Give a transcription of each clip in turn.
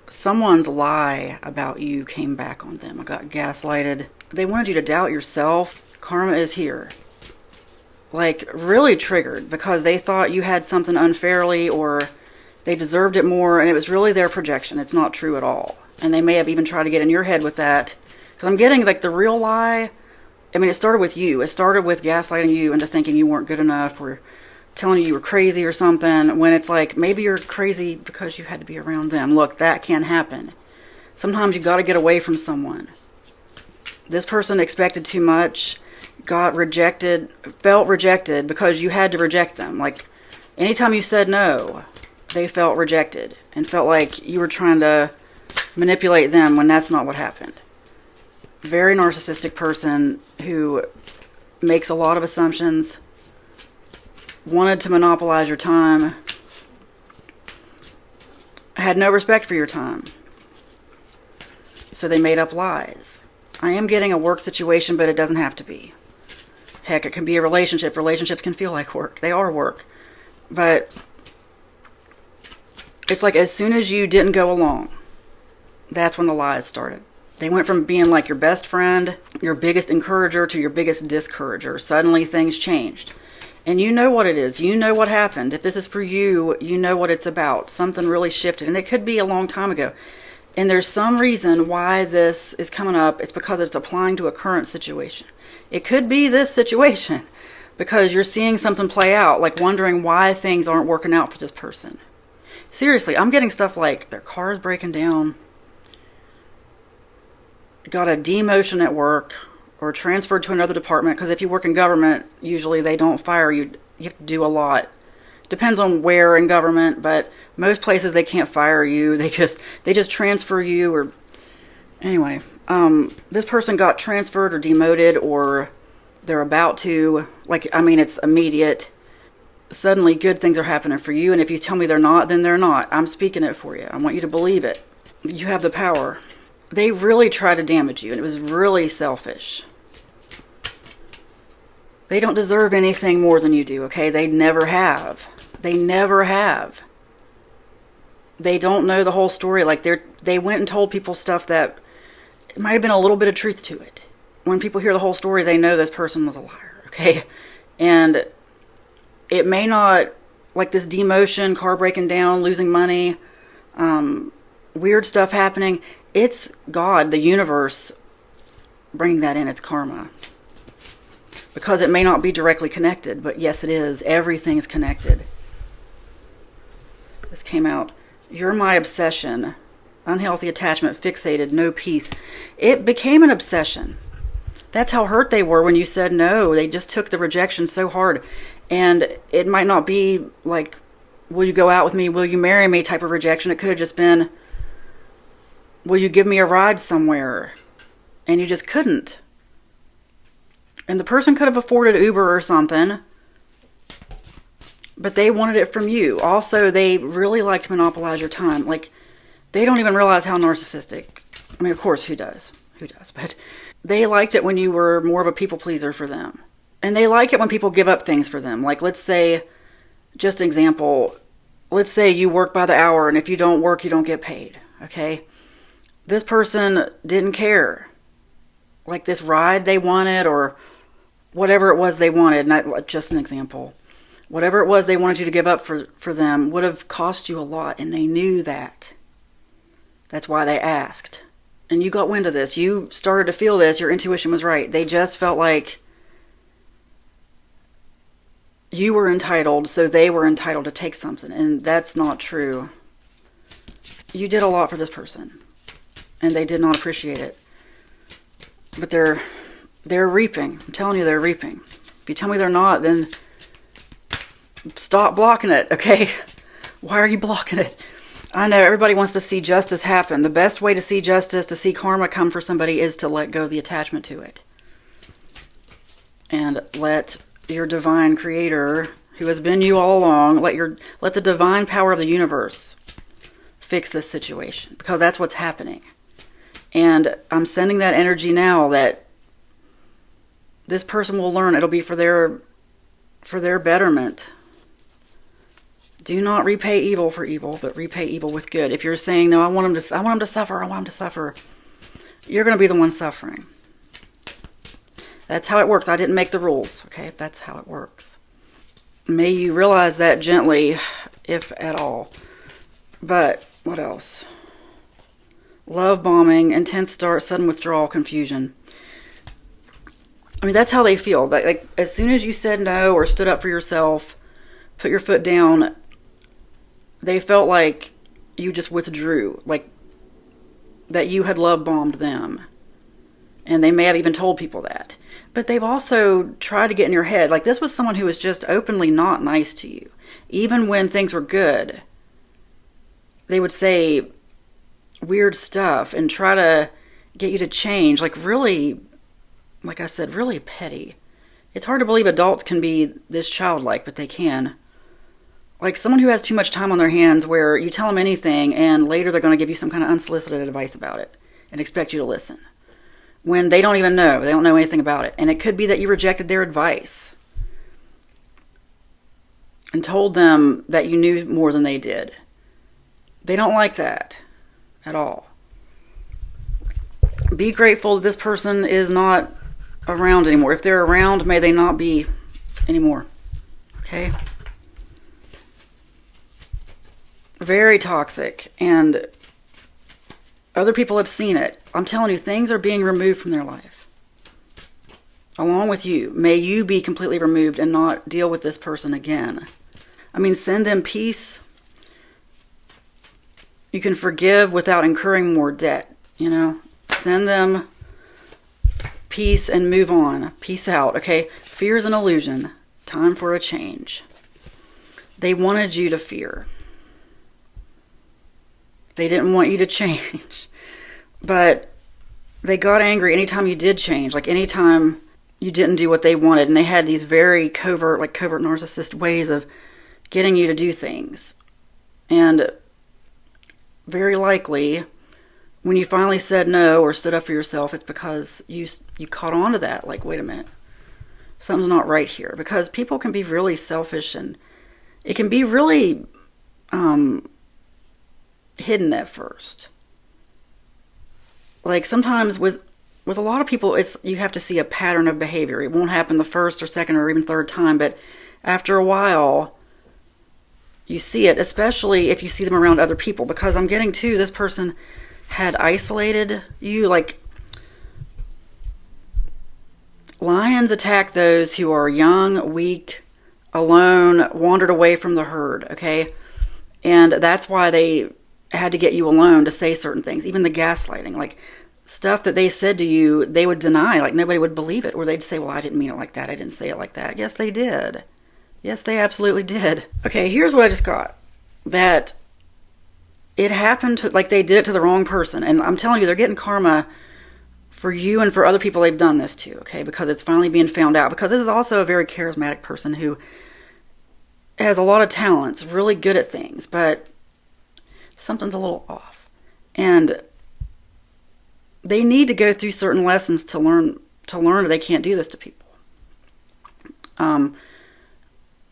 Someone's lie about you came back on them. I got gaslighted. They wanted you to doubt yourself. Karma is here. Like, really triggered because they thought you had something unfairly or they deserved it more, and it was really their projection. It's not true at all. And they may have even tried to get in your head with that. Because I'm getting, like, the real lie. I mean, it started with you. It started with gaslighting you into thinking you weren't good enough or telling you were crazy or something, when it's like, maybe you're crazy because you had to be around them. Look, that can happen. Sometimes you got to get away from someone. This person expected too much, got rejected, felt rejected because you had to reject them. Like, anytime you said no, they felt rejected and felt like you were trying to manipulate them when that's not what happened. Very narcissistic person who makes a lot of assumptions, wanted to monopolize your time, had no respect for your time. So they made up lies. I am getting a work situation, but it doesn't have to be. Heck, it can be a relationship. Relationships can feel like work. They are work. But it's like as soon as you didn't go along, that's when the lies started. They went from being like your best friend, your biggest encourager, to your biggest discourager. Suddenly things changed. And you know what it is. You know what happened. If this is for you, you know what it's about. Something really shifted. And it could be a long time ago. And there's some reason why this is coming up. It's because it's applying to a current situation. It could be this situation because you're seeing something play out, like wondering why things aren't working out for this person. Seriously, I'm getting stuff like their car is breaking down, got a demotion at work, or transferred to another department, because if you work in government, usually they don't fire you. You have to do a lot. Depends on where in government, but most places they can't fire you. They just transfer you. Or anyway, this person got transferred or demoted, or they're about to. Like, I mean, it's immediate. Suddenly good things are happening for you, and if you tell me they're not, then they're not. I'm speaking it for you. I want you to believe it. You have the power. They really try to damage you, and it was really selfish. They don't deserve anything more than you do, okay? They never have. They never have. They don't know the whole story. Like, they went and told people stuff that might have been a little bit of truth to it. When people hear the whole story, they know this person was a liar, okay? And it may not, like this demotion, car breaking down, losing money, weird stuff happening. It's God, the universe, bringing that in. It's karma. Because it may not be directly connected, but yes, it is. Everything is connected. This came out. You're my obsession. Unhealthy attachment, fixated, no peace. It became an obsession. That's how hurt they were when you said no. They just took the rejection so hard. And it might not be like, will you go out with me? Will you marry me? Type of rejection. It could have just been, will you give me a ride somewhere? And you just couldn't. And the person could have afforded Uber or something, but they wanted it from you. Also, they really like to monopolize your time. Like, they don't even realize how narcissistic. I mean, of course, who does? Who does? But they liked it when you were more of a people pleaser for them. And they like it when people give up things for them. Like, let's say, just an example, let's say you work by the hour, and if you don't work, you don't get paid, okay? This person didn't care. Like this ride they wanted, or whatever it was they wanted, not just an example. Whatever it was they wanted you to give up for them would have cost you a lot, and they knew that. That's why they asked. And you got wind of this. You started to feel this. Your intuition was right. They just felt like you were entitled, so they were entitled to take something. And that's not true. You did a lot for this person, and they did not appreciate it. But they're reaping. I'm telling you, they're reaping. If you tell me they're not, then stop blocking it, okay? Why are you blocking it? I know everybody wants to see justice happen. The best way to see justice, to see karma come for somebody, is to let go of the attachment to it. And let your divine creator, who has been you all along, let the divine power of the universe fix this situation. Because that's what's happening. And I'm sending that energy now that this person will learn. It'll be for their betterment. Do not repay evil for evil, but repay evil with good. If you're saying, no, I want him to suffer, I want him to suffer, you're going to be the one suffering. That's how it works. I didn't make the rules, okay? That's how it works. May you realize that gently, if at all. But what else? Love bombing, intense start, sudden withdrawal, confusion. I mean, that's how they feel. Like as soon as you said no or stood up for yourself, put your foot down, they felt like you just withdrew, like that you had love bombed them. And they may have even told people that. But they've also tried to get in your head. Like, this was someone who was just openly not nice to you. Even when things were good, they would say weird stuff and try to get you to change. Like, really, like I said, really petty. It's hard to believe adults can be this childlike, but they can. Like someone who has too much time on their hands where you tell them anything and later they're going to give you some kind of unsolicited advice about it and expect you to listen. When they don't even know. They don't know anything about it. And it could be that you rejected their advice and told them that you knew more than they did. They don't like that at all. Be grateful that this person is not around anymore. If they're around, may they not be anymore. Okay? Very toxic, and other people have seen it. I'm telling you, things are being removed from their life. Along with you. May you be completely removed and not deal with this person again. I mean, send them peace. You can forgive without incurring more debt, you know. Send them peace and move on. Peace out, okay? Fear is an illusion. Time for a change. They wanted you to fear. They didn't want you to change. But they got angry anytime you did change. Like anytime you didn't do what they wanted. And they had these very covert narcissist ways of getting you to do things. And very likely, when you finally said no or stood up for yourself, it's because you caught on to that. Like, wait a minute. Something's not right here. Because people can be really selfish and it can be really hidden at first. Like sometimes with a lot of people, you have to see a pattern of behavior. It won't happen the first or second or even third time, but after a while, you see it, especially if you see them around other people. Because I'm getting to, this person had isolated you. Like, lions attack those who are young, weak, alone, wandered away from the herd, okay? And that's why they had to get you alone to say certain things. Even the gaslighting, like stuff that they said to you, they would deny, like nobody would believe it. Or they'd say, well, I didn't mean it like that. I didn't say it like that. Yes, they did. Yes, they absolutely did. Okay, here's what I just got. That it happened to, like they did it to the wrong person. And I'm telling you, they're getting karma for you and for other people they've done this to, okay? Because it's finally being found out. Because this is also a very charismatic person who has a lot of talents, really good at things, but something's a little off. And they need to go through certain lessons to learn that they can't do this to people.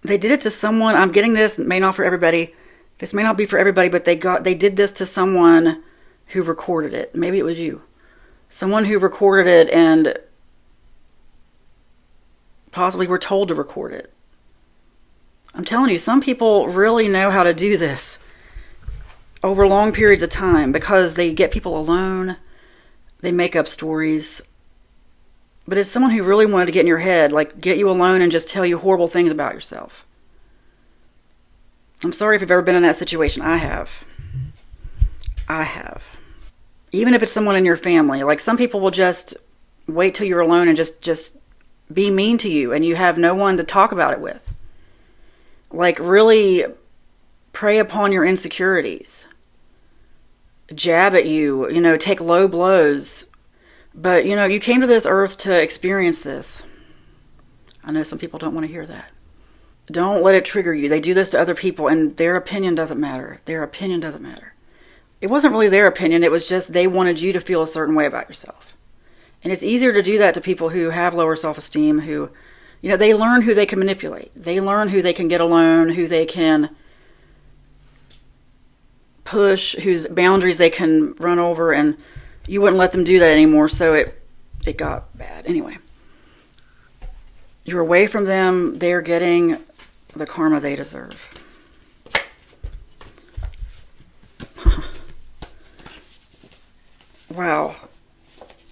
They did it to someone. I'm getting this, may not for everybody. This may not be for everybody, but they did this to someone who recorded it. Maybe it was you. Someone who recorded it and possibly were told to record it. I'm telling you, some people really know how to do this over long periods of time because they get people alone. They make up stories. But it's someone who really wanted to get in your head, like get you alone and just tell you horrible things about yourself. I'm sorry if you've ever been in that situation. I have. Even if it's someone in your family. Like some people will just wait till you're alone and just be mean to you and you have no one to talk about it with. Like really prey upon your insecurities. Jab at you, take low blows. But, you came to this earth to experience this. I know some people don't want to hear that. Don't let it trigger you. They do this to other people, and their opinion doesn't matter. Their opinion doesn't matter. It wasn't really their opinion. It was just they wanted you to feel a certain way about yourself. And it's easier to do that to people who have lower self-esteem, who, they learn who they can manipulate. They learn who they can get alone, who they can push, whose boundaries they can run over, and you wouldn't let them do that anymore, so it got bad. Anyway, you're away from them. They're getting the karma they deserve. Wow.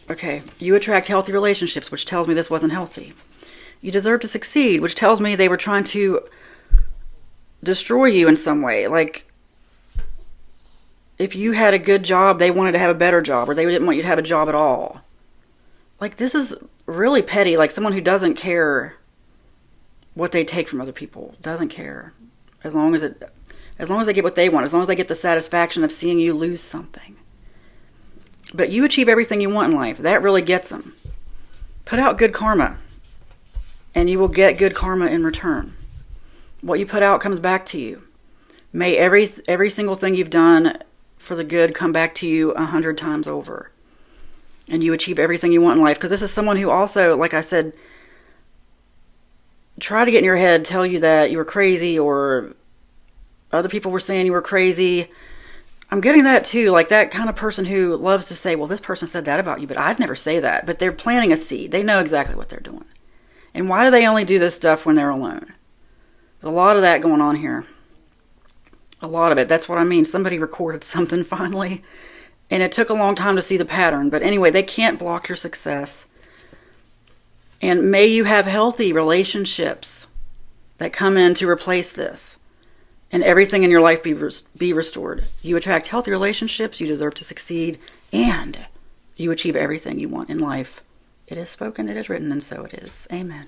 Okay, you attract healthy relationships, which tells me this wasn't healthy. You deserve to succeed, which tells me they were trying to destroy you in some way. Like, if you had a good job, they wanted to have a better job, or they didn't want you to have a job at all. Like, this is really petty. Like, someone who doesn't care what they take from other people. Doesn't care. As long as they get what they want. As long as they get the satisfaction of seeing you lose something. But you achieve everything you want in life. That really gets them. Put out good karma, and you will get good karma in return. What you put out comes back to you. May every single thing you've done for the good come back to you 100 times over. And you achieve everything you want in life. Because this is someone who also, like I said, try to get in your head, tell you that you were crazy, or other people were saying you were crazy. I'm getting that too, like that kind of person who loves to say, well, this person said that about you, but I'd never say that. But they're planting a seed. They know exactly what they're doing. And why do they only do this stuff when they're alone? There's a lot of that going on here. A lot of it. That's what I mean. Somebody recorded something finally. And it took a long time to see the pattern. But anyway, they can't block your success. And may you have healthy relationships that come in to replace this. And everything in your life be restored. You attract healthy relationships, you deserve to succeed, and you achieve everything you want in life. It is spoken, it is written, and so it is. Amen.